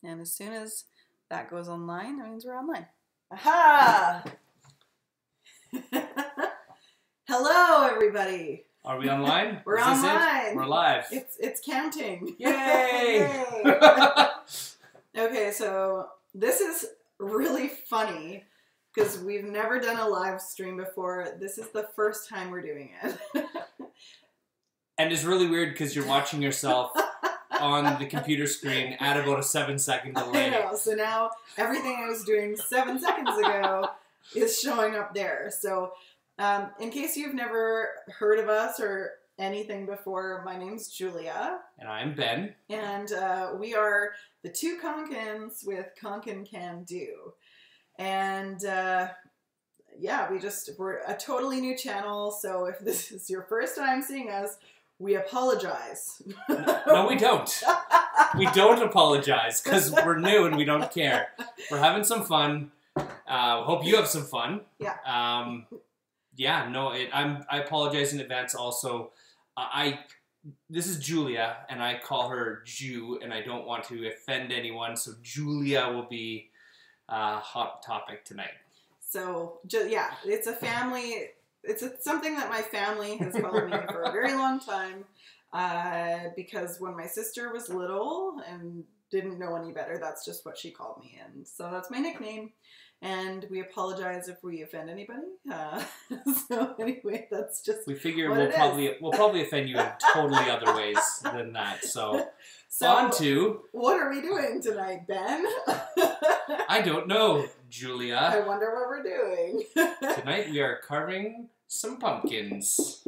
And as soon as that goes online, that means we're online. Aha! Hello, everybody. Are we online? We're online. We're live. It's counting. Yay! Yay! Okay, so this is really funny because we've never done a live stream before. This is the first time we're doing it. And it's really weird because you're watching yourself on the computer screen at about a 7-second delay. I know. So now everything I was doing 7 seconds ago is showing up there. So in case you've never heard of us or anything before, my name's Julia. And I'm Ben. And we are the two Konkins with Konkin Can Do. And yeah, we're a totally new channel. So if this is your first time seeing us, we apologize. No, we don't. We don't apologize because we're new and we don't care. We're having some fun. Hope you have some fun. Yeah. Yeah. No, I apologize in advance. Also, this is Julia, and I call her Ju, and I don't want to offend anyone. So Julia will be hot topic tonight. So yeah, it's a family. It's something that my family has called me for a very long time because when my sister was little and didn't know any better, that's just what she called me. And so that's my nickname. And we apologize if we offend anybody. So anyway, that's just we figure we'll probably offend you in totally other ways than that. So on to what are we doing tonight, Ben? I don't know, Julia. I wonder what we're doing. Tonight we are carving some pumpkins.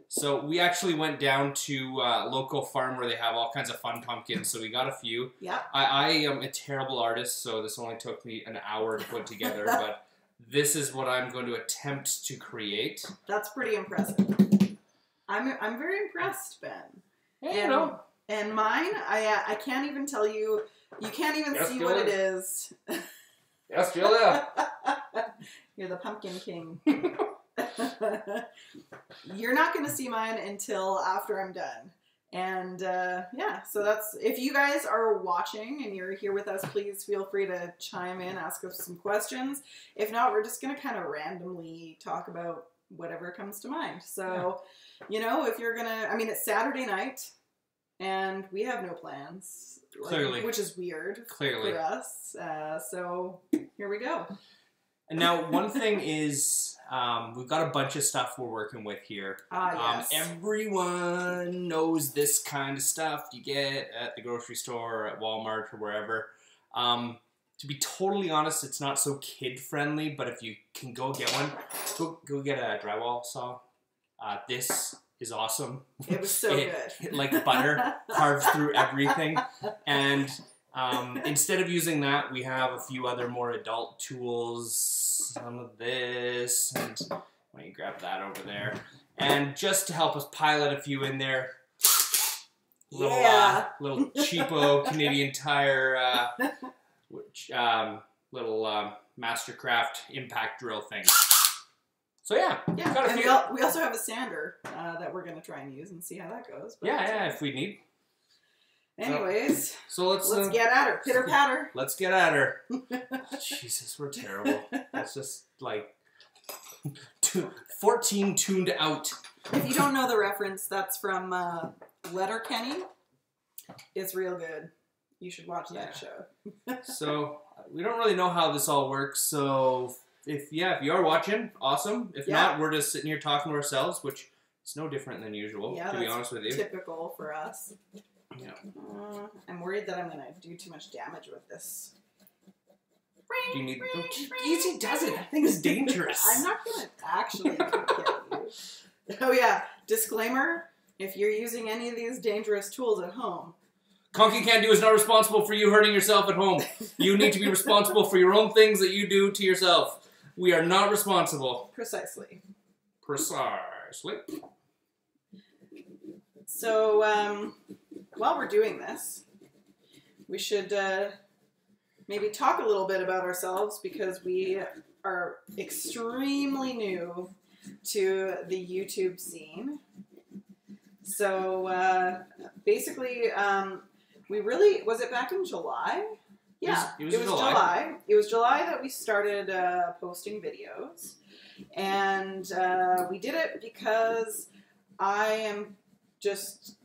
So we actually went down to a local farm where they have all kinds of fun pumpkins. So we got a few. Yeah. I am a terrible artist, so this only took me an hour to put together. But this is what I'm going to attempt to create. That's pretty impressive. I'm very impressed, Ben. Yeah, you know. And mine, I can't even tell you. You can't even see Julia. What it is. Yes, Julia. You're the pumpkin king. You're not going to see mine until after I'm done. And yeah, so that's, if you guys are watching and you're here with us, please feel free to chime in, ask us some questions. If not, we're just going to kind of randomly talk about whatever comes to mind. So, you know, if you're going to, I mean, it's Saturday night and we have no plans. Clearly. Which is weird for us. So here we go. And now, one thing is, we've got a bunch of stuff we're working with here. Yes. Everyone knows this kind of stuff you get at the grocery store or at Walmart or wherever. To be totally honest, it's not so kid-friendly, but if you can go get one, go get a drywall saw. This is awesome. It was so good. Like butter, carves through everything. And instead of using that, we have a few other more adult tools. Some of this, and why don't you grab that over there? And just to help us pilot a few in there, little cheapo Canadian Tire, little Mastercraft impact drill thing. So yeah, got and we also have a sander that we're gonna try and use and see how that goes. But yeah, if we need. Anyways, so let's get at her. Pitter patter. Let's get at her. Jesus, we're terrible. That's just like 14 tuned out. If you don't know the reference, that's from Letterkenny. It's real good. You should watch that show. So we don't really know how this all works. So if you are watching, awesome. If not, we're just sitting here talking to ourselves, which is no different than usual. To be honest with you, typical for us. Yeah. I'm worried that I'm going to do too much damage with this. Do you need... Easy does it. That thing is dangerous. I'm not going to actually kill you. Oh yeah, disclaimer, if you're using any of these dangerous tools at home... Konkin Can Do is not responsible for you hurting yourself at home. You need to be responsible for your own things that you do to yourself. We are not responsible. Precisely. So, while we're doing this, we should maybe talk a little bit about ourselves because we are extremely new to the YouTube scene. So basically, was it back in July? Yeah, it was July. It was July that we started posting videos, and we did it because I'm just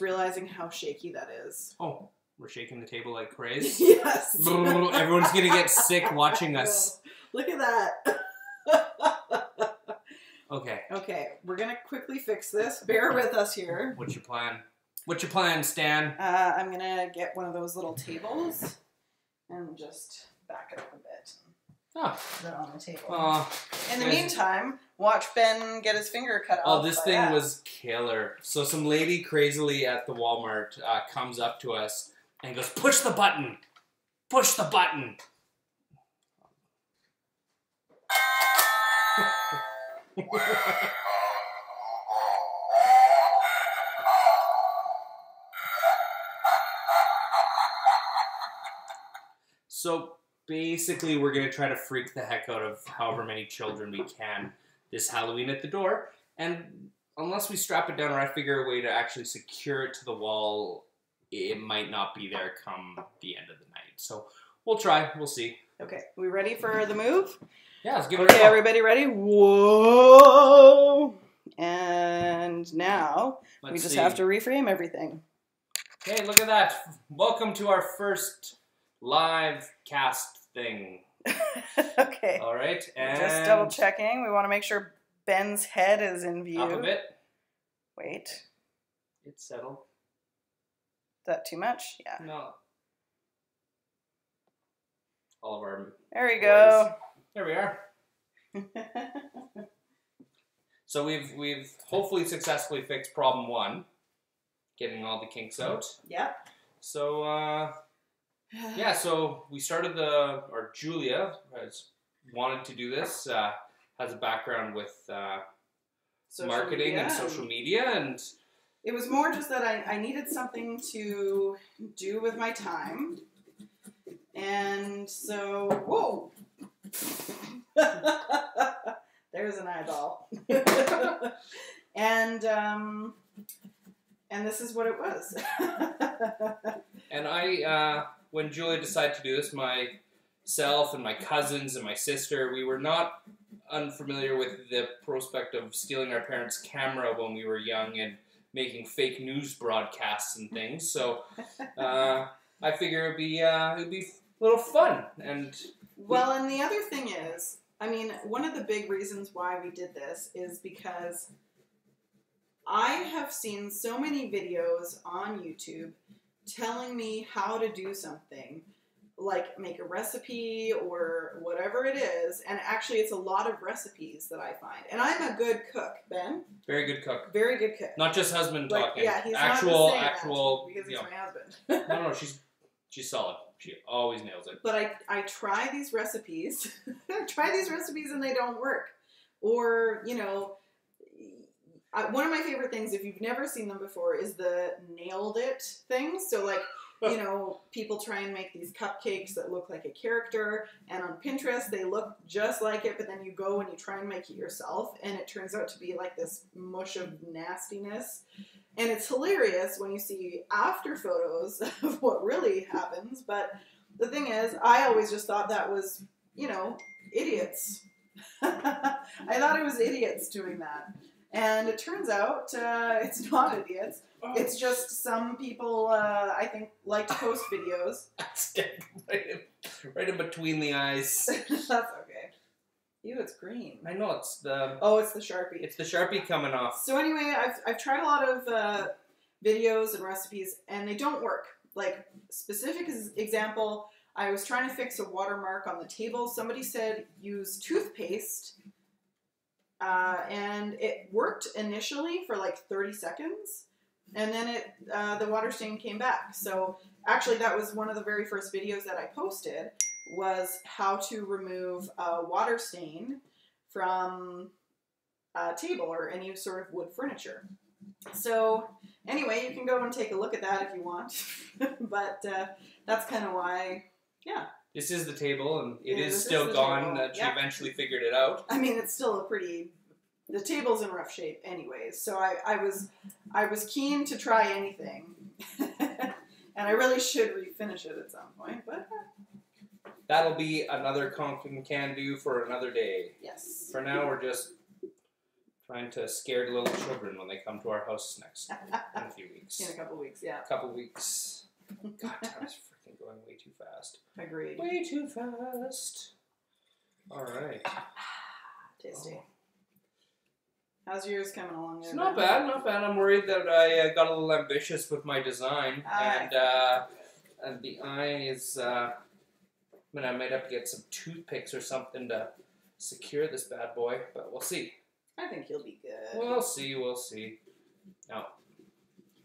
realizing how shaky that is. Oh, we're shaking the table like crazy. Yes. Everyone's gonna get sick watching us. Look at that. Okay, we're gonna quickly fix this. Bear with us here. What's your plan? What's your plan, Stan? I'm gonna get one of those little tables and just back it up a bit. Oh. Put it on the table. Oh. In the meantime, watch Ben get his finger cut off. Oh, this thing was killer. So some lady crazily at the Walmart comes up to us and goes, "Push the button! Push the button!" So basically, we're going to try to freak the heck out of however many children we can this Halloween at the door. And unless we strap it down or I figure a way to actually secure it to the wall, it might not be there come the end of the night. So we'll try. We'll see. Okay, we ready for the move? Yeah, let's give it a go. Okay, everybody ready? Whoa! And now we just have to reframe everything. Hey, look at that. Welcome to our first live cast thing. Okay. All right. And just double checking. We want to make sure Ben's head is in view. Up a bit. Wait. It's settled. Is that too much? Yeah. No. All of our There we go. There we are. So we've hopefully successfully fixed problem 1, getting all the kinks out. Yep. So yeah, so we started Julia has wanted to do this, has a background with marketing and social media, and it was more just that I needed something to do with my time. And so, whoa! There's an eyeball. And this is what it was. And I, when Julia decided to do this, myself and my cousins and my sister, we were not unfamiliar with the prospect of stealing our parents' camera when we were young and making fake news broadcasts and things. So I figure it'd be a little fun. And well, and the other thing is, I mean, one of the big reasons why we did this is because I have seen so many videos on YouTube telling me how to do something, like make a recipe or whatever it is, and actually it's a lot of recipes that I find. And I'm a good cook, Ben. Very good cook. Very good cook. Not just husband talking. Yeah, he's actual because he's my husband. No, she's solid. She always nails it. But I try these recipes. I try these recipes and they don't work. Or, you know, one of my favorite things, if you've never seen them before, is the nailed it thing. So, like, you know, people try and make these cupcakes that look like a character, and on Pinterest they look just like it, but then you go and you try and make it yourself, and it turns out to be like this mush of nastiness. And it's hilarious when you see after photos of what really happens, but the thing is, I always just thought that was, you know, idiots. I thought it was idiots doing that. And it turns out it's not idiots. It's just some people, I think, like to post videos. right in between the eyes. That's okay. Ew, it's green. I know, it's the... Oh, it's the Sharpie. It's the Sharpie coming off. So anyway, I've tried a lot of videos and recipes, and they don't work. Like, specific example, I was trying to fix a watermark on the table. Somebody said use toothpaste. And it worked initially for like 30 seconds, and then the water stain came back. So actually that was one of the very first videos that I posted, was how to remove a water stain from a table or any sort of wood furniture. So anyway, you can go and take a look at that if you want. But that's kind of why, yeah. This is the table, and it is still gone. She eventually figured it out. I mean, it's still the table's in rough shape anyways, so I was keen to try anything. And I really should refinish it at some point, but That'll be another conking can do for another day. yes. For now, we're just trying to scare the little children when they come to our house next in a few weeks. In a couple weeks, yeah. A couple weeks. God, time's freaking going way too fast. Agreed. Way too fast. All right. Tasty. How's yours coming along? It's not bad, not bad. I'm worried that I got a little ambitious with my design, and the eye is. I might have to get some toothpicks or something to secure this bad boy, but we'll see. I think you'll be good. We'll see. We'll see. Now,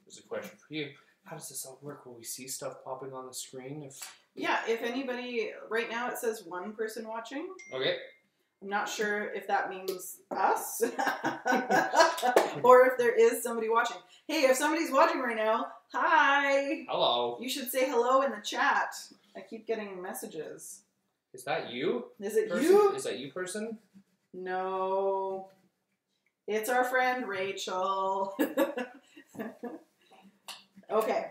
there's a question for you. How does this all work? Will we see stuff popping on the screen? Yeah, if anybody, right now it says one person watching. Okay. I'm not sure if that means us or if there is somebody watching. Hey, if somebody's watching right now, hi. Hello. You should say hello in the chat. I keep getting messages. Is that you? Is it person? you? Is that you, person? No. It's our friend Rachel. Okay.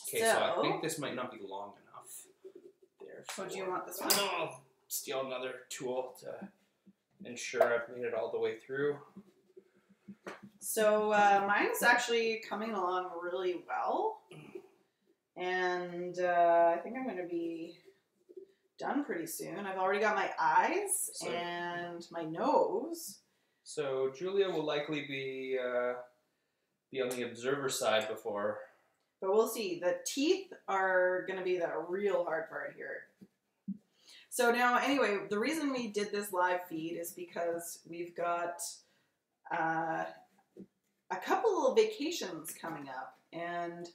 Okay, so I think this might not be long enough. What do you want this one? I'll steal another tool to ensure I've made it all the way through. So mine's actually coming along really well. And I think I'm going to be done pretty soon. I've already got my eyes and my nose. So Julia will likely be on the observer side before. But we'll see. The teeth are going to be the real hard part here. So now, anyway, the reason we did this live feed is because we've got a couple of vacations coming up. And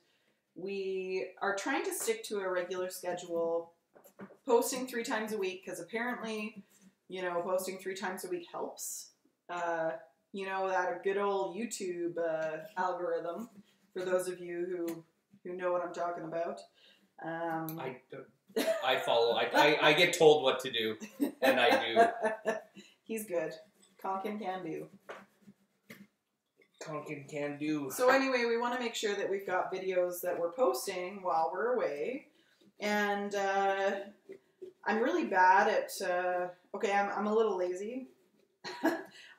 we are trying to stick to a regular schedule, posting 3 times a week, because apparently, you know, posting 3 times a week helps. You know, that good old YouTube algorithm, for those of you who know what I'm talking about. I follow. I get told what to do, and I do. He's good. Conkin can do. Conkin can do. So anyway, we want to make sure that we've got videos that we're posting while we're away. And I'm really bad at, okay, I'm a little lazy.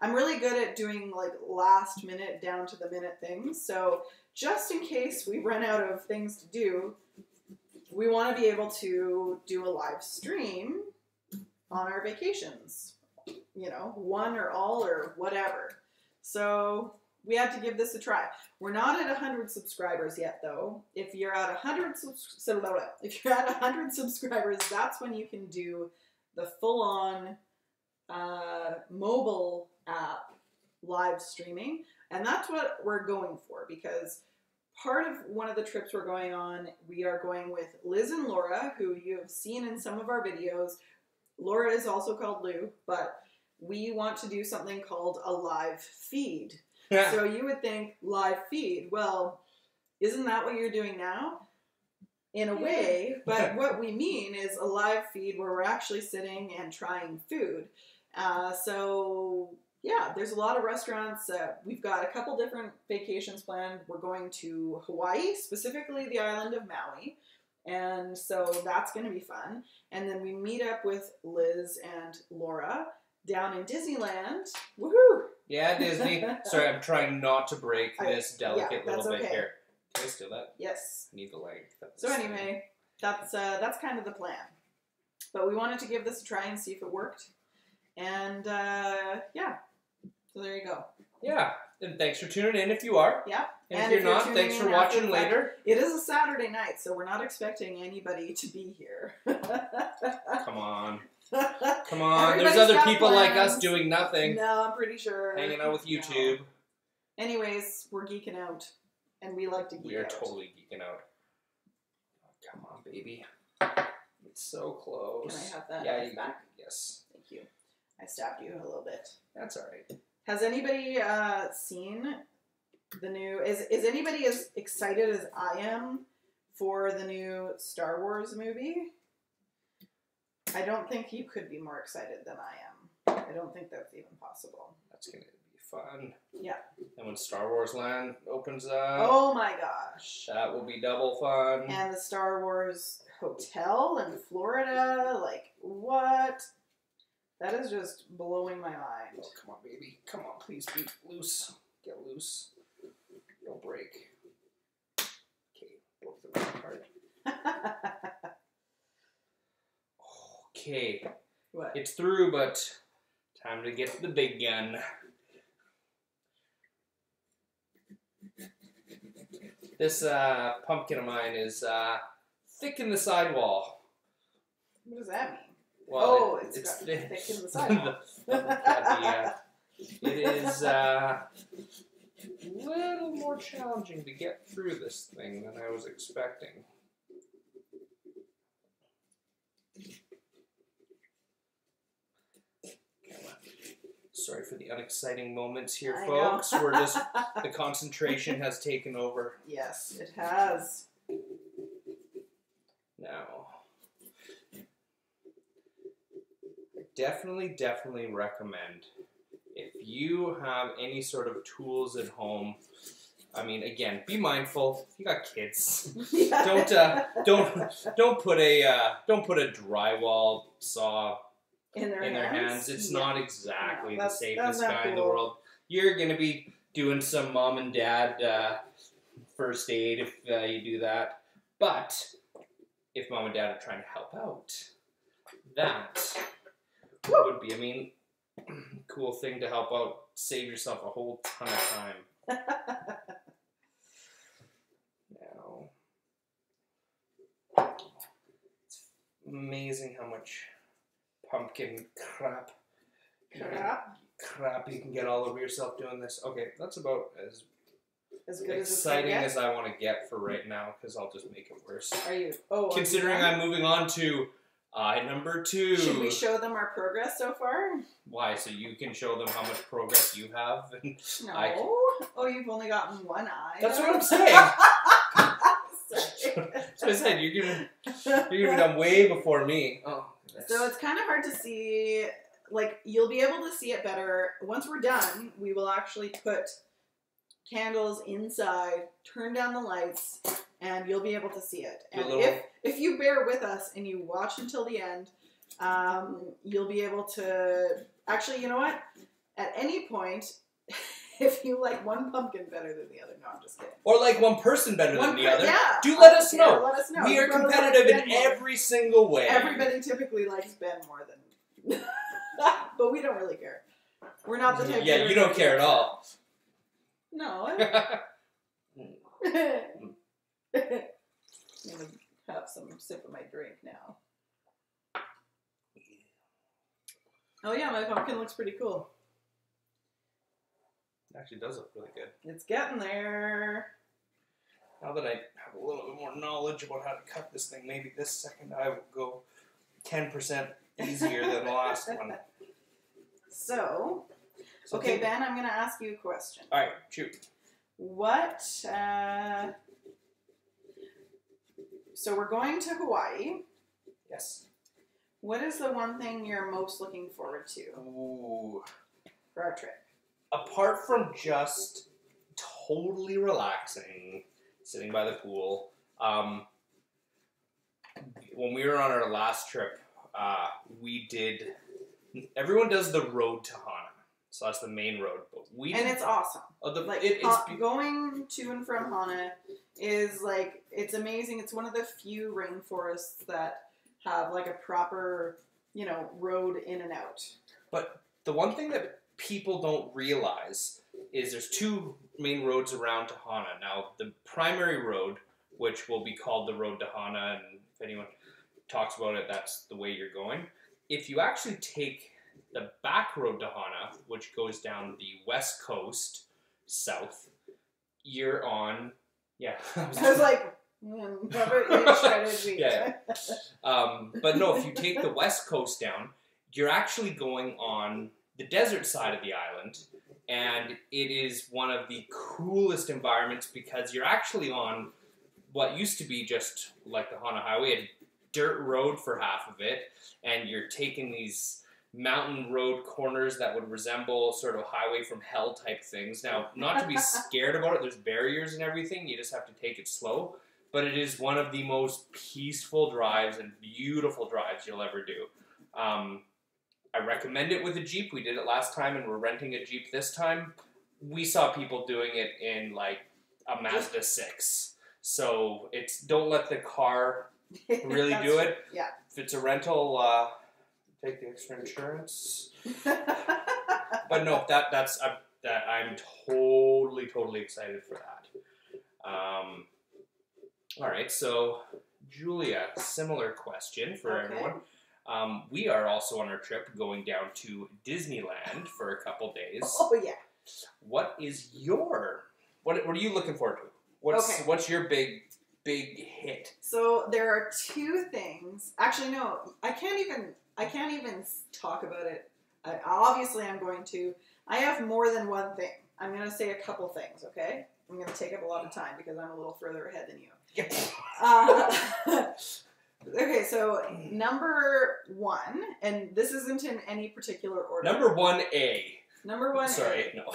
I'm really good at doing like last minute down to the minute things. So just in case we run out of things to do, we want to be able to do a live stream on our vacations. You know, one or all or whatever. So we had to give this a try. We're not at 100 subscribers yet, though. If you're at 100 subscribers, that's when you can do the full-on mobile app live streaming, and that's what we're going for, because part of one of the trips we're going on, we are going with Liz and Laura, who you have seen in some of our videos. Laura is also called Lou, but we want to do something called a live feed. So you would think live feed, well, isn't that what you're doing now? In a way, but what we mean is a live feed where we're actually sitting and trying food. So yeah, there's a lot of restaurants. We've got a couple different vacations planned. We're going to Hawaii, specifically the island of Maui. And so that's going to be fun. And then we meet up with Liz and Laura down in Disneyland. Woohoo! Yeah, Disney. Sorry, I'm trying not to break this delicate little bit okay. here. Can I steal that? Yes. I need the length. So anyway, that's kind of the plan. But we wanted to give this a try and see if it worked. And yeah, so there you go. Yeah, and thanks for tuning in if you are. Yeah. And if you're not, thanks for watching later. It is a Saturday night, so we're not expecting anybody to be here. Come on. Come on. There's other people like us doing nothing. No, I'm pretty sure. Hanging out with YouTube. No. Anyways, we're geeking out. And we like to geek out. We are totally geeking out. Oh, come on, baby. It's so close. Can I have that back? Yes. Thank you. I stabbed you a little bit. That's all right. Has anybody seen the new... Is anybody as excited as I am for the new Star Wars movie? I don't think you could be more excited than I am. I don't think that's even possible. That's going to be fun. Yeah. And when Star Wars Land opens up, Oh my gosh. that will be double fun. And the Star Wars Hotel in Florida, like, what? That is just blowing my mind. Oh, come on, baby. Come on, please be loose. Get loose. Don't break. Okay, broke the wrong part. Okay. What? It's through, but time to get the big gun. This pumpkin of mine is thick in the sidewall. What does that mean? Well, it's got thick in the sidewall. It is a little more challenging to get through this thing than I was expecting. Sorry for the unexciting moments here, I folks. know. We're just, the concentration has taken over. Yes, it has. Now, I definitely recommend, if you have any sort of tools at home, I mean, again, be mindful. If you got kids, don't put a drywall saw in their hands. It's not exactly the safest guy in the world. You're gonna be doing some mom and dad first aid if you do that. But if mom and dad are trying to help out, that would be, I mean, cool thing to help out. Save yourself a whole ton of time. Now, it's amazing how much pumpkin crap you can get all over yourself doing this. Okay, that's about as good exciting as I want to get for right now, because I'll just make it worse. Are you? Oh, considering I'm moving on to number 2. Should we show them our progress so far? Why? So you can show them how much progress you have? No. Oh, you've only gotten one eye. That's what I'm saying. So I said you're gonna be done way before me. Oh. So it's kind of hard to see. Like, you'll be able to see it better once we're done. We will actually put candles inside, turn down the lights, and you'll be able to see it. And if you bear with us and you watch until the end, you'll be able to, actually, you know what? At any point, if you like one pumpkin better than the other, no, I'm just kidding. Or like one person better than the other, yeah, do let us know. Let us know. We are competitive in every single way. Everybody typically likes Ben more than, but we don't really care. We're not the type. Yeah, you don't care at all. No. I'm gonna have some sip of my drink now. Oh yeah, my pumpkin looks pretty cool. It actually does look really good. It's getting there. Now that I have a little bit more knowledge about how to cut this thing, maybe this second eye will go 10% easier than the last one. So okay, Ben, I'm going to ask you a question. All right, shoot. What, so we're going to Hawaii. Yes. What is the one thing you're most looking forward to for our trip? Apart from just totally relaxing, sitting by the pool, when we were on our last trip, everyone does the road to Hana. So that's the main road. But it's awesome. Going to and from Hana is like, it's amazing. It's one of the few rainforests that have like a proper, road in and out. But the one thing that people don't realize is there's 2 main roads around to Hana. Now, the primary road, which will be called the road to Hana, and if anyone talks about it, that's the way you're going. If you actually take the back road to Hana, which goes down the west coast, south, you're on, I was like, never shredded yeah. But no, if you take the west coast down, you're actually going on the desert side of the island, and it is one of the coolest environments because you're actually on what used to be just like the Hana Highway, a dirt road for half of it, and you're taking these mountain road corners that would resemble sort of highway from hell type things. Now, not to be scared about it, there's barriers and everything, you just have to take it slow, but it is one of the most peaceful drives and beautiful drives you'll ever do. I recommend it with a Jeep. We did it last time and we're renting a Jeep this time. We saw people doing it in like a Mazda 6. So don't let the car really do it. Yeah. If it's a rental, take the extra insurance. But no, I'm totally excited for that. All right, so Julia, similar question for everyone. We are also on our trip going down to Disneyland for a couple days. Oh yeah. What is what are you looking forward to? What's your big hit? So there are two things. Actually, no, I can't even talk about it. Obviously, I'm going to. I have more than one thing. I'm going to say a couple things. Okay, I'm going to take up a lot of time because I'm a little further ahead than you. Okay, so number one, and this isn't in any particular order. Number 1A. Number 1A. Sorry, no.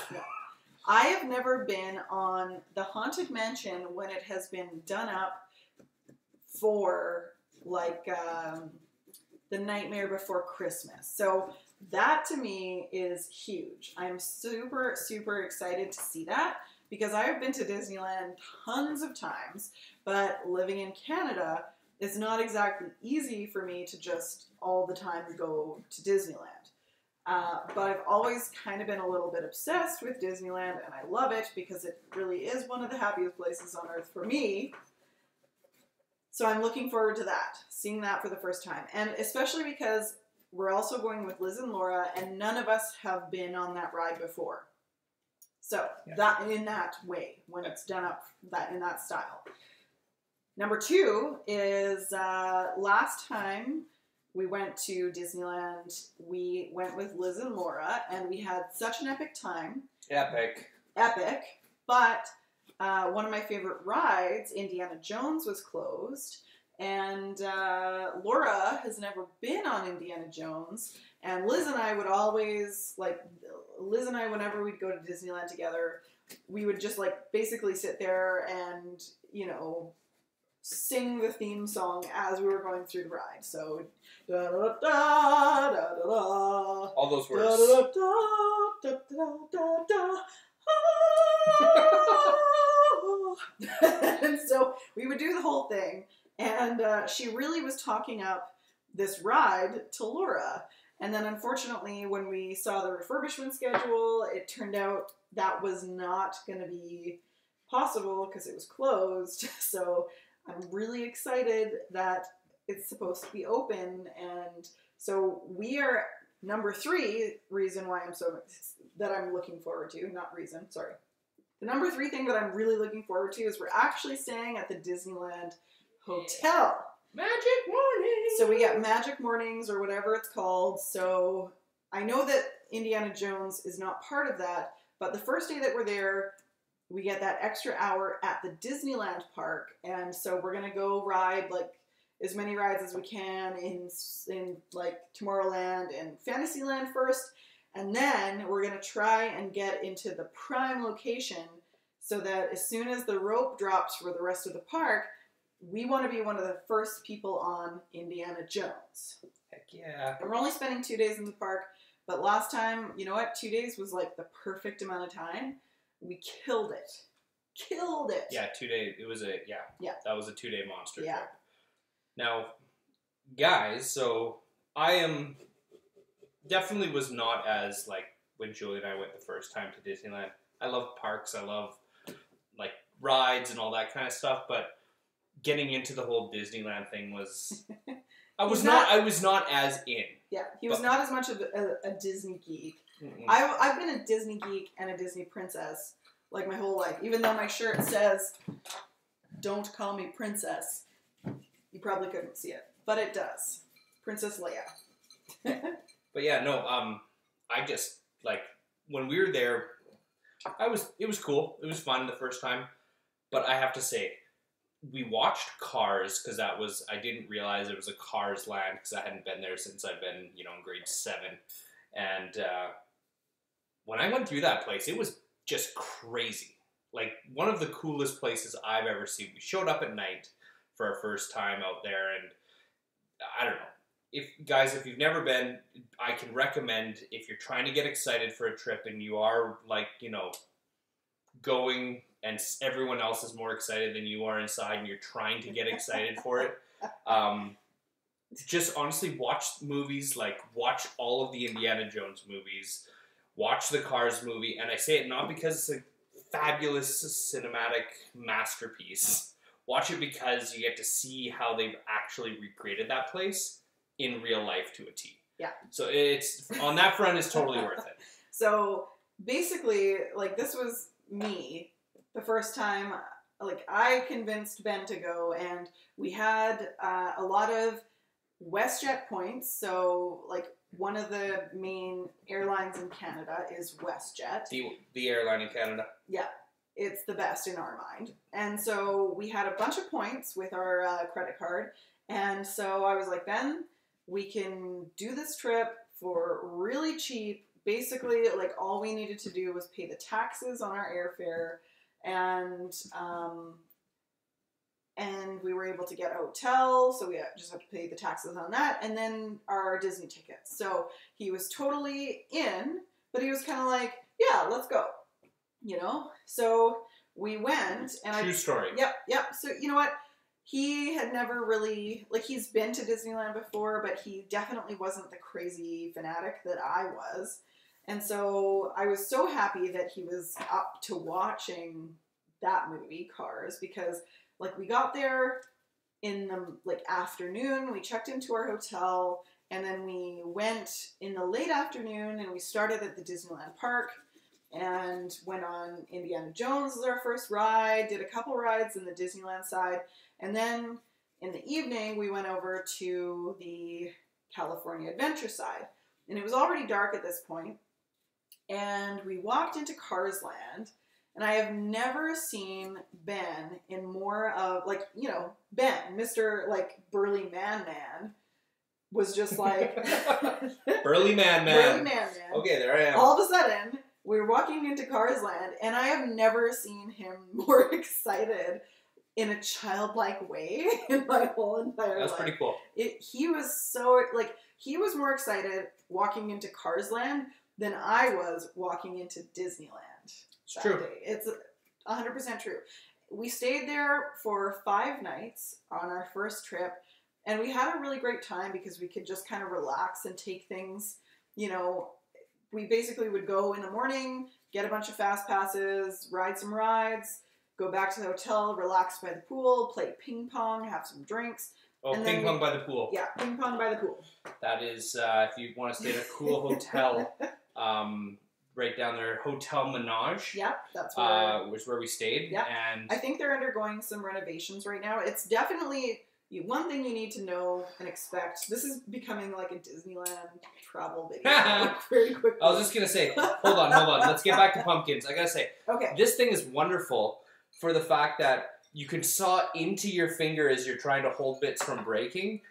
I have never been on the Haunted Mansion when it has been done up for like the Nightmare Before Christmas. So that to me is huge. I'm super excited to see that because I have been to Disneyland tons of times, but living in Canada, it's not exactly easy for me to just all the time go to Disneyland. But I've always kind of been a little bit obsessed with Disneyland, and I love it because it really is one of the happiest places on earth for me. So I'm looking forward to that, seeing that for the first time. And especially because we're also going with Liz and Laura, and none of us have been on that ride before. So that in that way, when it's done up in that style. Number two is last time we went to Disneyland, we went with Liz and Laura, and we had such an epic time. Epic. But one of my favorite rides, Indiana Jones, was closed. And Laura has never been on Indiana Jones. And Liz and I would always, whenever we'd go to Disneyland together, we would just, basically sit there and, sing the theme song as we were going through the ride. So, da da da da da da. All those words. Da da da da da. And so we would do the whole thing. And she really was talking up this ride to Laura. And then unfortunately, when we saw the refurbishment schedule, it turned out that was not going to be possible because it was closed. So I'm really excited that it's supposed to be open. And so we are number three reason why I'm looking forward to, not reason, sorry. The number three thing that I'm really looking forward to is we're actually staying at the Disneyland Hotel. Magic Mornings! So we got Magic Mornings or whatever it's called. So I know that Indiana Jones is not part of that, but the first day that we're there, we get that extra hour at the Disneyland park. And so we're going to go ride as many rides as we can in Tomorrowland and Fantasyland first. And then we're going to try and get into the prime location so that as soon as the rope drops for the rest of the park, we want to be one of the first people on Indiana Jones. Heck yeah. And we're only spending 2 days in the park, but last time, you know what? 2 days was the perfect amount of time. We killed it. Yeah, 2 days. It was that was a 2-day monster trip. Now, guys, so I definitely was not as when Julie and I went the first time to Disneyland. I love parks. I love rides and all that kind of stuff, but getting into the whole Disneyland thing was I was not as in. Yeah, he was not as much of a Disney geek. I've been a Disney geek and a Disney princess my whole life. Even though my shirt says, "Don't call me princess," you probably couldn't see it, but it does. Princess Leia. But yeah, no. I just when we were there, it was cool. It was fun the first time, but I have to say, we watched Cars because I didn't realize it was a Cars land because I hadn't been there since I'd been, in grade 7. And when I went through that place, it was just crazy. Like, one of the coolest places I've ever seen. We showed up at night for our first time out there, and I don't know. If you've never been, I can recommend, if you're trying to get excited for a trip and you are, like, going and everyone else is more excited than you are inside and you're trying to get excited for it, just honestly watch movies, like watch all of the Indiana Jones movies, watch the Cars movie, and I say it not because it's a fabulous cinematic masterpiece. Watch it because you get to see how they've actually recreated that place in real life to a T. Yeah. So it's, on that front, it's totally worth it. So basically, like, this was me the first time. Like, I convinced Ben to go, and we had a lot of WestJet points. So, like, one of the main airlines in Canada is WestJet. The airline in Canada. Yeah. It's the best in our mind. And so we had a bunch of points with our credit card. And so I was like, Ben, we can do this trip for really cheap. Basically, like, all we needed to do was pay the taxes on our airfare, and we were able to get a hotel, so we just had to pay the taxes on that, and then our Disney tickets. So he was totally in, but he was kind of like, yeah, let's go, So we went, and True story. Yep. So you know what? He had never really, like, he's been to Disneyland before, but he definitely wasn't the crazy fanatic that I was. And so I was so happy that he was up to watching that movie, Cars, because, like, we got there in the, like, afternoon, we checked into our hotel, and then we went in the late afternoon, and we started at the Disneyland Park, and went on Indiana Jones as our first ride, did a couple rides in the Disneyland side, and then in the evening, we went over to the California Adventure side. And it was already dark at this point, and we walked into Cars Land, and I have never seen Ben in more of, like, Ben, Mr. like burly man was just like Burly man. Burly man. Okay, there I am. All of a sudden, we were walking into Cars Land, and I have never seen him more excited in a childlike way in my whole entire life. That's pretty cool. He was so, like, he was more excited walking into Cars Land than I was walking into Disneyland. It's true. Day. It's 100% true. We stayed there for 5 nights on our first trip, and we had a really great time because we could just kind of relax and take things, we basically would go in the morning, get a bunch of fast passes, ride some rides, go back to the hotel, relax by the pool, play ping pong, have some drinks. Oh, ping pong by the pool. Yeah, ping pong by the pool. That is, if you want to stay at a cool hotel, right down there, Hotel Menage. Yeah, that's where was where we stayed. Yeah, and I think they're undergoing some renovations right now. It's definitely one thing you need to know and expect. This is becoming like a Disneyland travel video very quickly. I was just gonna say, hold on. Let's get back to pumpkins. I gotta say, okay, this thing is wonderful for the fact that you can saw into your finger as you're trying to hold bits from breaking,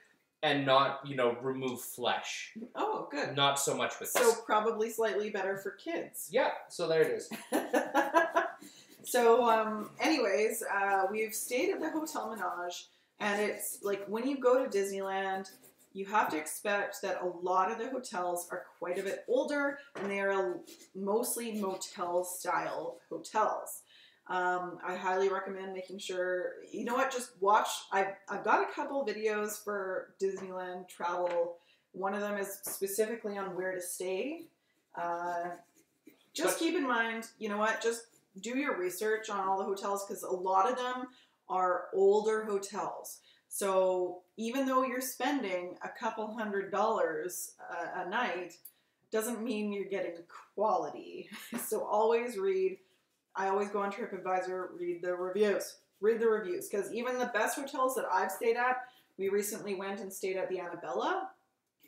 and not, remove flesh. Oh, good. Not so much with so this. probably slightly better for kids. Yeah. So there it is. So, anyways, we've stayed at the Hotel Menage, and it's like when you go to Disneyland, you have to expect that a lot of the hotels are quite a bit older, and they are mostly motel-style hotels. I highly recommend making sure, just watch. I've got a couple videos for Disneyland travel. One of them is specifically on where to stay. Just keep in mind, just do your research on all the hotels, because a lot of them are older hotels. So even though you're spending a couple $100 a night, doesn't mean you're getting quality. So always read. I always go on TripAdvisor, read the reviews, because even the best hotels that I've stayed at, we recently went and stayed at the Annabella.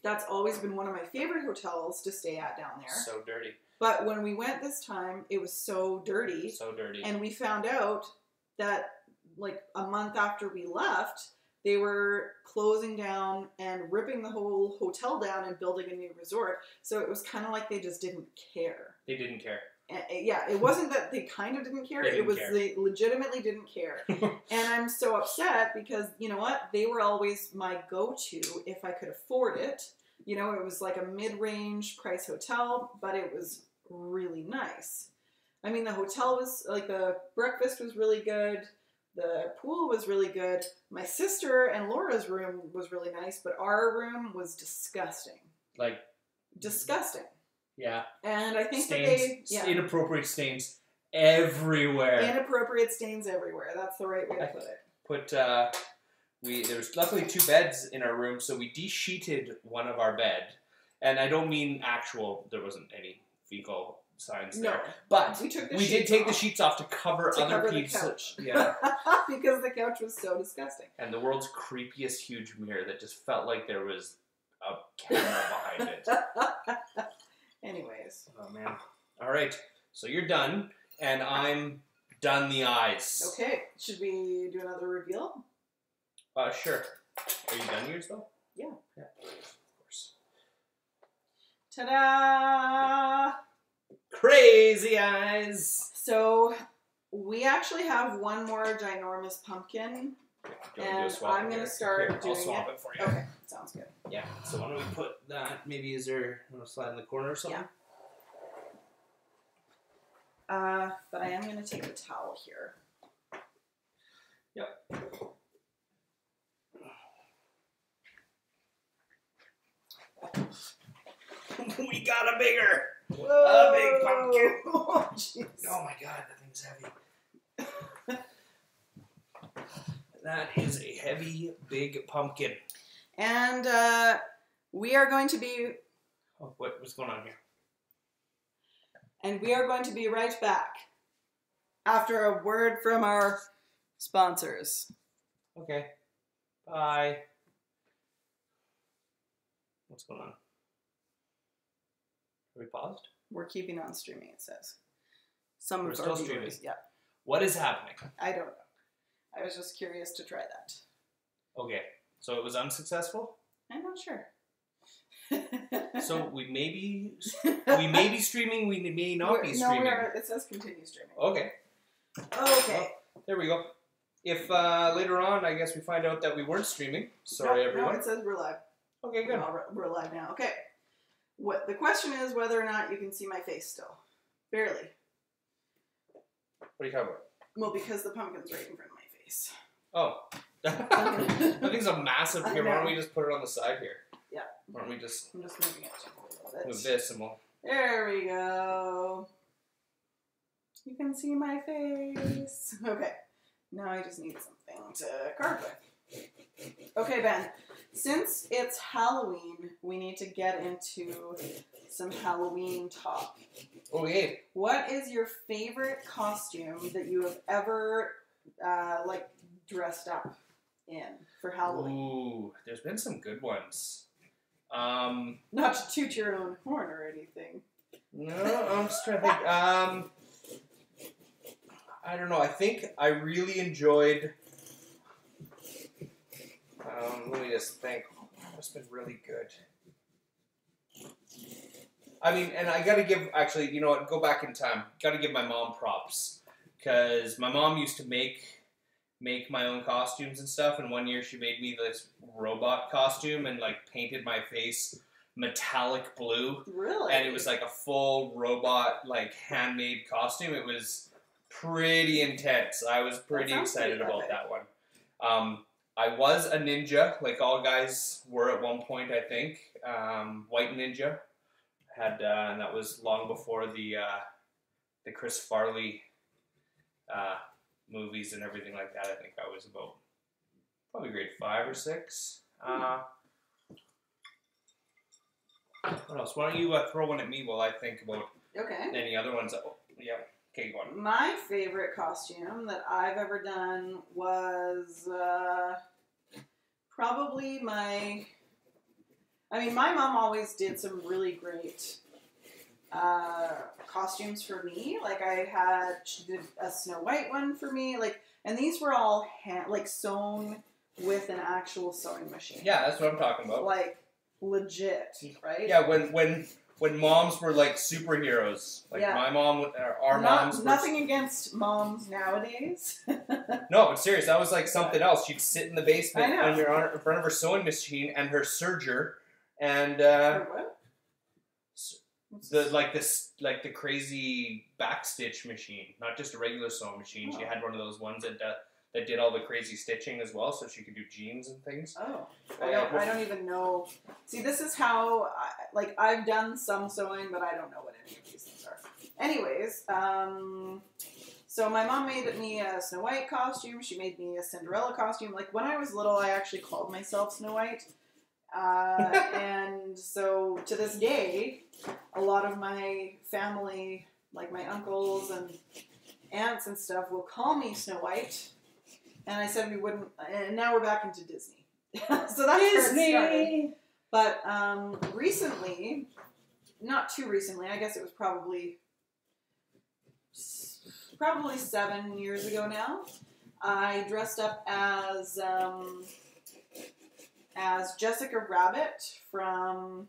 That's always been one of my favorite hotels to stay at down there. So dirty. But when we went this time, it was so dirty. So dirty. And we found out that like a month after we left, they were closing down and ripping the whole hotel down and building a new resort. So it was kind of like they just didn't care. They didn't care. Yeah, it wasn't that they kind of didn't care. They legitimately didn't care. And I'm so upset because, you know what? They were always my go-to if I could afford it. You know, it was like a mid-range price hotel, but it was really nice. I mean, the hotel was, like, the breakfast was really good. The pool was really good. My sister and Laura's room was really nice, but our room was disgusting. Like... disgusting. Yeah. And I think stains, inappropriate stains everywhere. Inappropriate stains everywhere. That's the right way to put it. There's luckily 2 beds in our room, so we de-sheeted one of our bed. And I don't mean actual, there wasn't any fecal signs there. But we did take the sheets off to cover other people. Yeah. Because the couch was so disgusting. And the world's creepiest huge mirror that just felt like there was a camera behind it. Anyways. Oh, man. All right. So you're done, and I'm done the eyes. Okay. Should we do another reveal? Sure. Are you done yours, though? Yeah. Yeah, of course. Ta-da! Crazy eyes! So, we actually have one more ginormous pumpkin. And I'm going to start doing it. I'll swap it for you. Okay, sounds good. Yeah, so why don't we put that, maybe is there a slide in the corner or something? Yeah. But I am going to take a towel here. Yep. We got a bigger! Whoa. A big pumpkin! Oh, jeez. Oh my god, that thing's heavy. That is a heavy, big pumpkin. And we are going to be... Oh, what's going on here? And we are going to be right back after a word from our sponsors. Okay. Bye. What's going on? Are we paused? We're keeping on streaming, it says. Some We're of still our streaming. viewers, yeah. What is happening? I don't know. I was just curious to try that. Okay. So it was unsuccessful? I'm not sure. So we may be streaming, we may not be streaming. No, it says continue streaming. Okay. Okay. Well, there we go. If later on, I guess we find out that we weren't streaming. Sorry, everyone. No, it says we're live. Okay, good. We're live now. Okay. The question is whether or not you can see my face still. Barely. What are you talking about? Well, because the pumpkin's right in front of my face. Oh. That thing's a massive here. Why don't we just put it on the side here? Yeah. Why don't we just... I'm just moving it a little bit. Move this and we'll... There we go. You can see my face. Okay. Now I just need something to carve with. Okay, Ben. Since it's Halloween, we need to get into some Halloween talk. Okay. What is your favorite costume that you have ever, dressed up in for Halloween? Ooh, there's been some good ones. Not to toot your own horn or anything. No, I'm just trying to think. I don't know. I think I really enjoyed... let me just think. It's been really good. I mean, and I gotta give, actually, you know what, go back in time. Gotta give my mom props. Because my mom used to make my own costumes and stuff, and one year she made me this robot costume and, like, painted my face metallic blue. Really? And it was, like, a full robot, like, handmade costume. It was pretty intense. I was pretty excited about that one. I was a ninja, like all guys were at one point, I think. White ninja. And that was long before the Chris Farley movies and everything like that. I think I was about probably grade 5 or 6. What else? Why don't you throw one at me while I think about any other ones? Oh, yeah. Okay, go on. My favorite costume that I've ever done was probably my mom always did some really great costumes for me. Like she did a Snow White one for me. Like, and these were all sewn with an actual sewing machine. Yeah, that's what I'm talking about. Like legit, right? Yeah, when moms were like superheroes, like my mom, our moms. Nothing against moms nowadays. No, but serious, that was like something else. She'd sit in the basement in front of her sewing machine and her serger, and what? the crazy backstitch machine, not just a regular sewing machine. Oh. She had one of those ones that did all the crazy stitching as well, so she could do jeans and things. Oh, I don't even know. See, this is how I've done some sewing, but I don't know what any of these things are. Anyways, so my mom made me a Snow White costume. She made me a Cinderella costume. Like when I was little, I actually called myself Snow White. And so to this day, a lot of my family, like my uncles and aunts and stuff, will call me Snow White. And I said we wouldn't, and now we're back into Disney. So that's Disney. Where it started. But recently, not too recently, I guess it was probably 7 years ago now, I dressed up as Jessica Rabbit from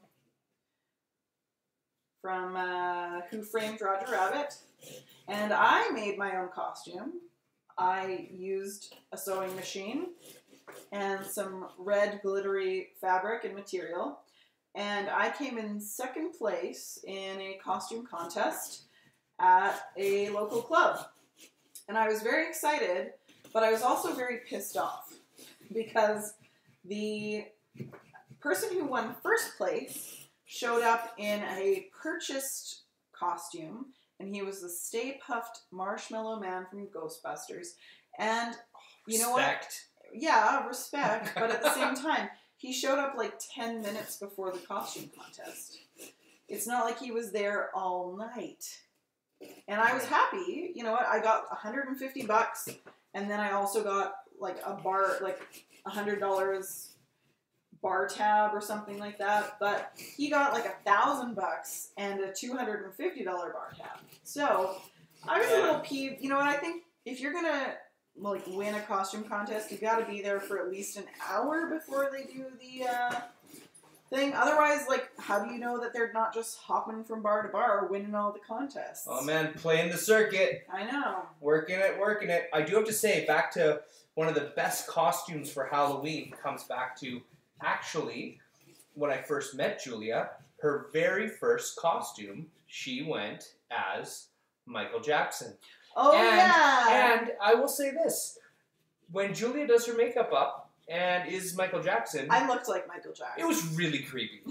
Who Framed Roger Rabbit, and I made my own costume. I used a sewing machine and some red glittery fabric and material, and I came in second place in a costume contest at a local club. And I was very excited, but I was also very pissed off because the person who won first place showed up in a purchased costume, and he was the Stay Puft Marshmallow Man from Ghostbusters. And you know what? Yeah, respect, but at the same time, he showed up like 10 minutes before the costume contest. It's not like he was there all night. And I was happy. You know what? I got $150, and then I also got like a bar, like $100 bar tab or something like that. But he got like $1,000 and a $250 bar tab. So I was a little peeved. You know what? I think if you're gonna like win a costume contest, you got to be there for at least an hour before they do the thing. Otherwise, like, how do you know that they're not just hopping from bar to bar winning all the contests? Oh man, playing the circuit. I know. Working it. I do have to say, back to one of the best costumes for Halloween comes back to, actually, when I first met Julia, her very first costume, she went as Michael Jackson. Oh, yeah! And I will say this, when Julia does her makeup up and is Michael Jackson... I looked like Michael Jackson. It was really creepy.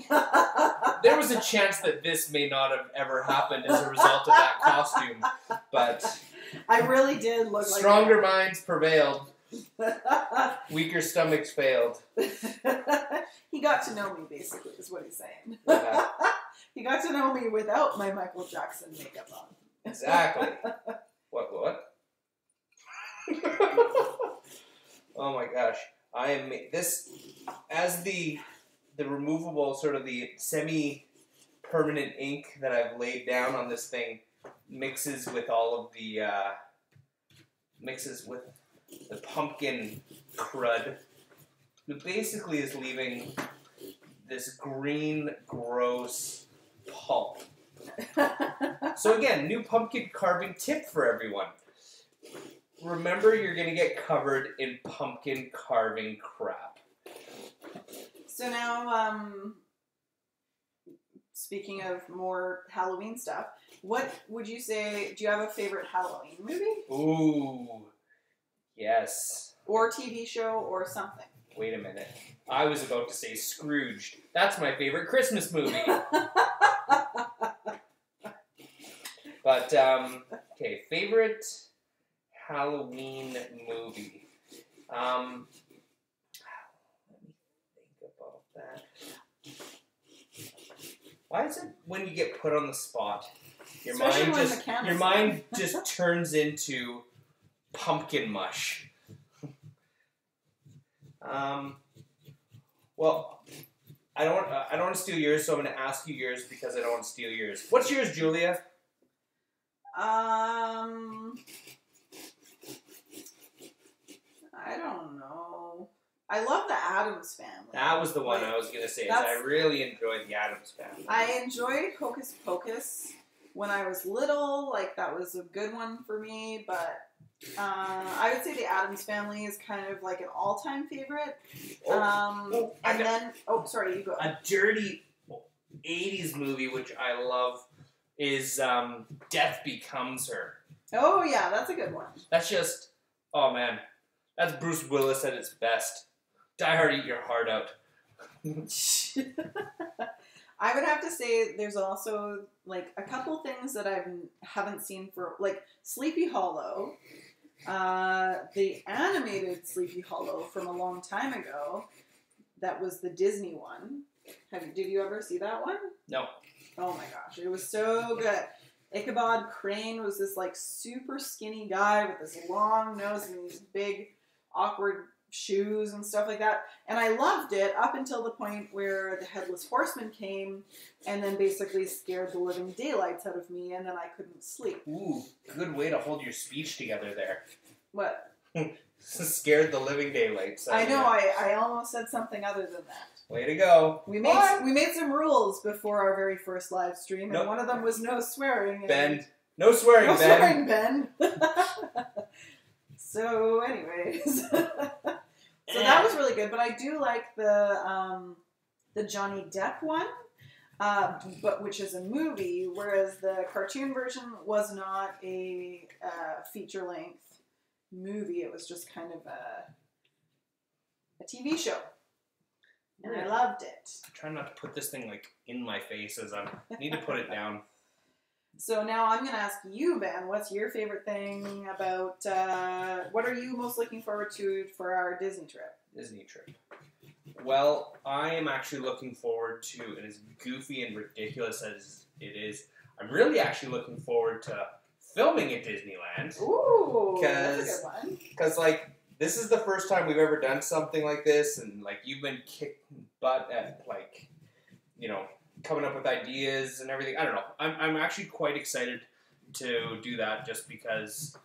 There was a chance that this may not have ever happened as a result of that costume, but... I really did look like... Stronger minds prevailed. Weaker stomachs failed. He got to know me, basically, is what he's saying. Yeah. He got to know me without my Michael Jackson makeup on. Exactly. What? Oh my gosh. I am this as the removable sort of the semi-permanent ink that I've laid down on this thing mixes with all of the pumpkin crud. It basically is leaving this green, gross pulp. So again, new pumpkin carving tip for everyone. Remember, you're going to get covered in pumpkin carving crap. So now, speaking of more Halloween stuff, what would you say, do you have a favorite Halloween movie? Ooh, yes. Or TV show or something? Wait a minute. I was about to say Scrooged. That's my favorite Christmas movie. But, okay, favorite Halloween movie. Let me think about that. Why is it when you get put on the spot, your mind just turns into pumpkin mush? Well, I don't want to steal yours, so I'm going to ask you yours because I don't want to steal yours. What's yours, Julia? I don't know. I love the Addams Family. That was the one I was going to say. Is I really enjoyed the Addams Family. I enjoyed Hocus Pocus when I was little. Like, that was a good one for me. But I would say the Addams Family is kind of like an all-time favorite. Sorry, you go. A dirty 80s movie, which I love, is Death Becomes Her. Oh, yeah, that's a good one. That's just, oh man, that's Bruce Willis at its best. Die Hard, eat your heart out. I would have to say there's also, like, a couple things that I haven't seen for, like, Sleepy Hollow. The animated Sleepy Hollow from a long time ago. That was the Disney one. Did you ever see that one? No. Oh my gosh, it was so good. Ichabod Crane was this, like, super skinny guy with this long nose and these big, awkward shoes and stuff like that. And I loved it up until the point where the Headless Horseman came and then basically scared the living daylights out of me, and then I couldn't sleep. Ooh, good way to hold your speech together there. What? Scared the living daylights. I know, I almost said something other than that. Way to go. We made some rules before our very first live stream, and one of them was no swearing. Ben. No swearing, no Ben. No swearing, Ben. So, anyways. So that was really good, but I do like the Johnny Depp one, but which is a movie, whereas the cartoon version was not a feature-length movie. It was just kind of a TV show. And I loved it. I'm trying not to put this thing, like, in my face as I need to put it down. So now I'm going to ask you, Ben, what's your favorite thing about, what are you most looking forward to for our Disney trip? Disney trip. Well, I am actually looking forward to, and as goofy and ridiculous as it is, I'm really actually looking forward to filming at Disneyland. Ooh, that's a good one. Because, like, this is the first time we've ever done something like this, and, like, you've been kicking butt at, like, you know, coming up with ideas and everything. I don't know. I'm actually quite excited to do that just because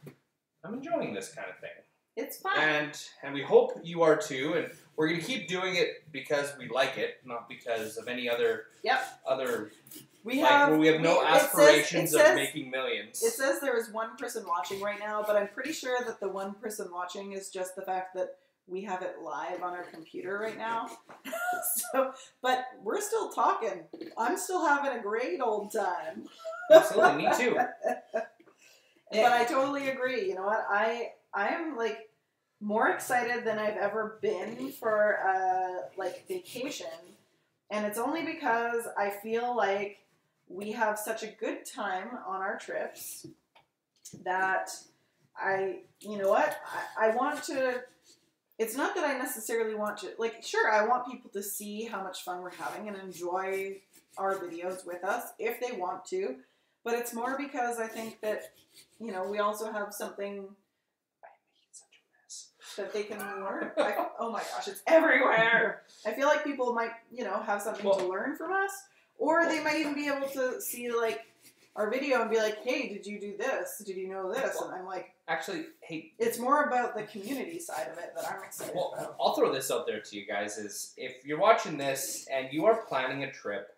I'm enjoying this kind of thing. It's fun. And we hope you are too, and we're going to keep doing it because we like it, not because of any other... We have no aspirations of making millions. It says there is one person watching right now, but I'm pretty sure that the one person watching is just the fact that we have it live on our computer right now. But we're still talking. I'm still having a great old time. Absolutely, me too. But I totally agree. You know what? I am, like, more excited than I've ever been for like vacation, and it's only because I feel like we have such a good time on our trips that you know what, I want to, it's not that I necessarily want to, like, sure, I want people to see how much fun we're having and enjoy our videos with us if they want to, but it's more because I think that, you know, we also have something that they can learn. Oh my gosh, it's everywhere. I feel like people might, you know, have something to learn from us. Or they might even be able to see, like, our video and be like, hey, did you do this? Did you know this? And I'm like... Actually, hey... It's more about the community side of it that I'm excited about. I'll throw this out there to you guys, is if you're watching this and you are planning a trip,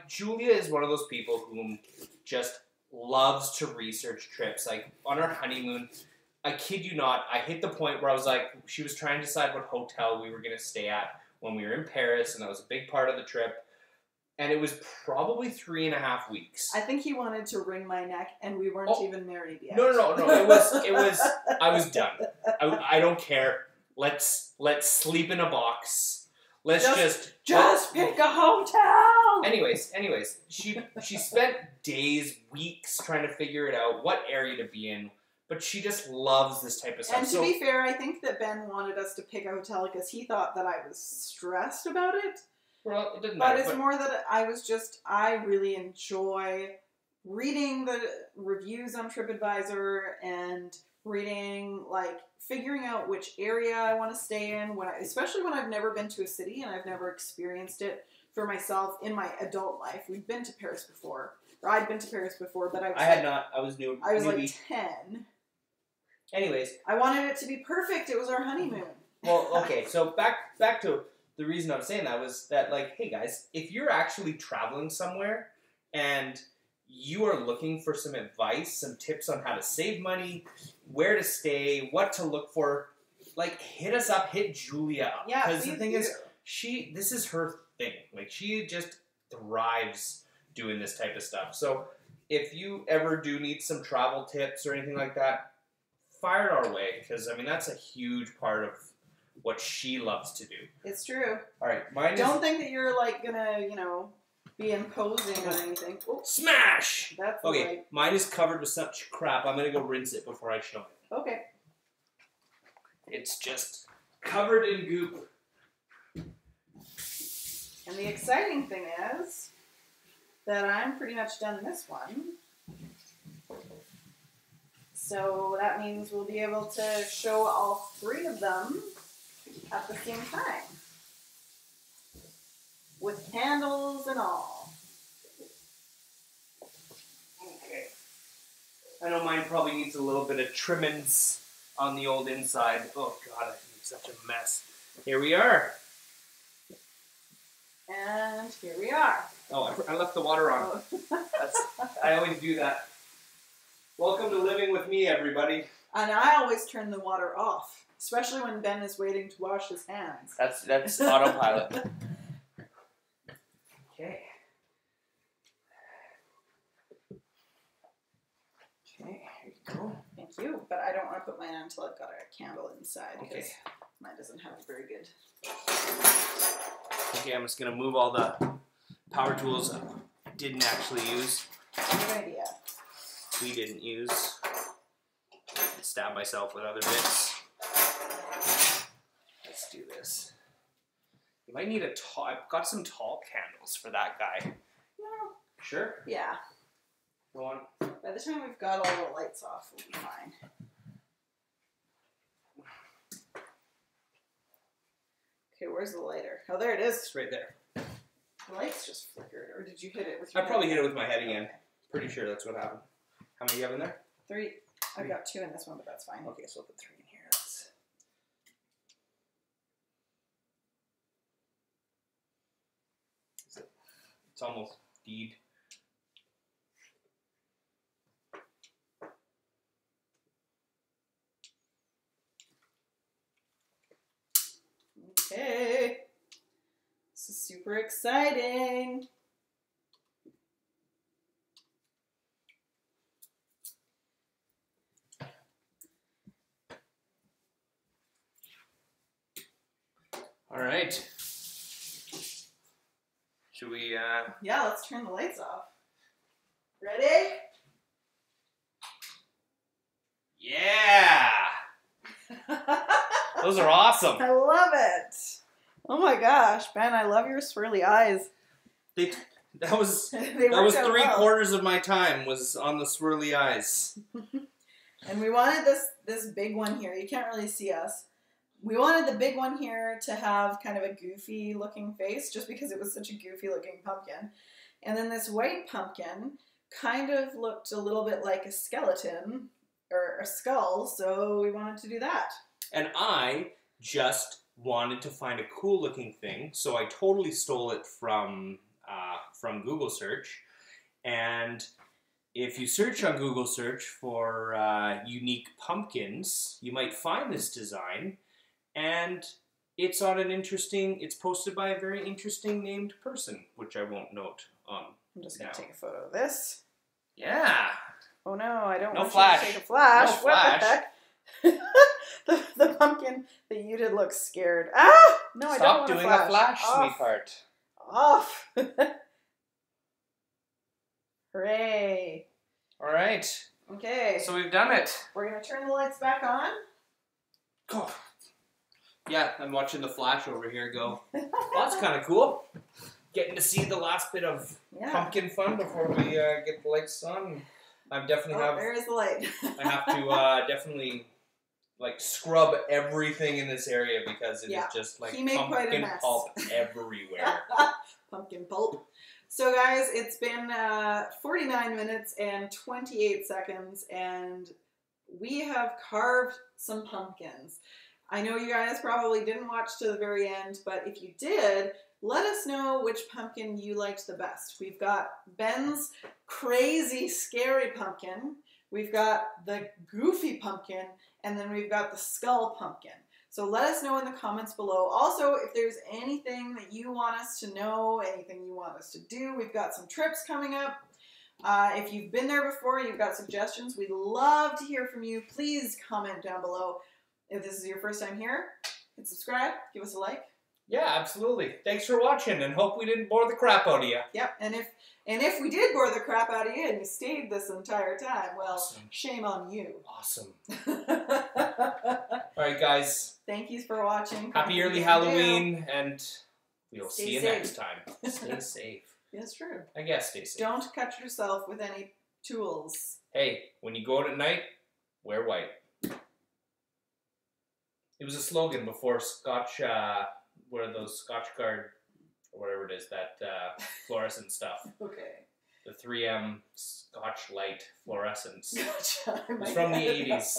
Julia is one of those people who just loves to research trips. Like, on our honeymoon... I kid you not, I hit the point where I was like, she was trying to decide what hotel we were going to stay at when we were in Paris, and that was a big part of the trip. And it was probably 3.5 weeks. I think he wanted to wring my neck, and we weren't even married yet. No. It was, I was done. I don't care. Let's sleep in a box. Let's just pick a hotel! Anyways, she spent days, weeks trying to figure it out, what area to be in. But she just loves this type of stuff. And to be fair, I think that Ben wanted us to pick a hotel because he thought that I was stressed about it. Well, it didn't matter. But it's more that I really enjoy reading the reviews on TripAdvisor and reading, like figuring out which area I want to stay in, especially when I've never been to a city and I've never experienced it for myself in my adult life. We've been to Paris before, or I'd been to Paris before, but I had not. I was new. I was newbie. like 10. Anyways, I wanted it to be perfect. It was our honeymoon. Well, okay, so back to the reason I was saying that was that, like, hey guys, if you're actually traveling somewhere and you are looking for some advice, some tips on how to save money, where to stay, what to look for, like, hit us up, hit Julia up. Yeah, because the thing is, this is her thing. Like, she just thrives doing this type of stuff. So if you ever do need some travel tips or anything like that, fire it our way, because, I mean, that's a huge part of what she loves to do. It's true. All right, mine Don't think that you're, like, gonna, be imposing or anything. Oops. Smash! That's okay, right. Mine is covered with such crap, I'm gonna go rinse it before I show it. Okay. It's just covered in goop. And the exciting thing is that I'm pretty much done this one. So that means we'll be able to show all 3 of them at the same time. With candles and all. Okay. I know mine probably needs a little bit of trimmings on the old inside. Oh god, I made such a mess. Here we are. And here we are. Oh, I left the water on. I always do that. Welcome to living with me, everybody. And I always turn the water off, especially when Ben is waiting to wash his hands. That's autopilot. Okay. Okay, here you go. Thank you, but I don't want to put mine on until I've got a candle inside, because Okay. mine doesn't have a very good... Okay, I'm just gonna move all the power tools I didn't actually use. Good idea. We didn't use. Stab myself with other bits. Let's do this. You might need a tall. I've got some tall candles for that guy. No. Sure. Yeah. Go on. By the time we've got all the lights off, we'll be fine. Okay, where's the lighter? Oh, there it is. It's right there. The lights just flickered, or did you hit it with I your probably head? hit it with my head again. Pretty sure that's what happened. How many do you have in there? 3. I've got 2 in this one, but that's fine. Okay, so I'll put 3 in here. It's almost deed. Okay. This is super exciting. All right. Should we, Yeah, let's turn the lights off. Ready? Yeah! Those are awesome. I love it. Oh my gosh, Ben, I love your swirly eyes. That was They that was worked out 3/4 of my time was on the swirly eyes. And we wanted this big one here. You can't really see us. We wanted the big one here to have kind of a goofy looking face, just because it was such a goofy looking pumpkin. And then this white pumpkin kind of looked a little bit like a skeleton or a skull, so we wanted to do that. And I just wanted to find a cool looking thing, so I totally stole it from Google search. And if you search on Google search for unique pumpkins, you might find this design. And it's posted by a very interesting named person, which I won't note on. I'm just going to take a photo of this. Yeah. Oh no, I don't want flash. you to take a flash. No What flash. the heck? the pumpkin that you did look scared. Ah! No, I don't Stop want doing a a flash, Off. sweetheart. Off. Hooray. All right. Okay. So we've done it. We're going to turn the lights back on. Oh. Yeah, I'm watching the flash over here go. Well, that's kind of cool. Getting to see the last bit of Yeah. pumpkin fun before we get the lights on. I definitely there is the light. I have to definitely like scrub everything in this area because it is just like pumpkin pulp everywhere. Pumpkin pulp. So guys, it's been 49 minutes and 28 seconds, and we have carved some pumpkins. I know you guys probably didn't watch to the very end, but if you did, let us know which pumpkin you liked the best. We've got Ben's crazy, scary pumpkin. We've got the goofy pumpkin, and then we've got the skull pumpkin. So let us know in the comments below. Also, if there's anything that you want us to know, anything you want us to do, we've got some trips coming up. If you've been there before, you've got suggestions, we'd love to hear from you. Please comment down below. If this is your first time here, hit subscribe, give us a like. Yeah, absolutely. Thanks for watching, and hope we didn't bore the crap out of you. Yep, and if we did bore the crap out of you and you stayed this entire time, well, awesome. Shame on you. Awesome. All right, guys. Thank you for watching. Happy early Halloween, and we'll see you next time. Stay safe. That's true. I guess stay safe. Don't cut yourself with any tools. Hey, when you go out at night, wear white. It was a slogan before Scotch... what are those Scotch Guard, or whatever it is, that fluorescent stuff. Okay. The 3M Scotch Light fluorescence. Gotcha. It's from the 80s.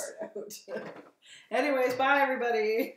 Anyways, bye everybody.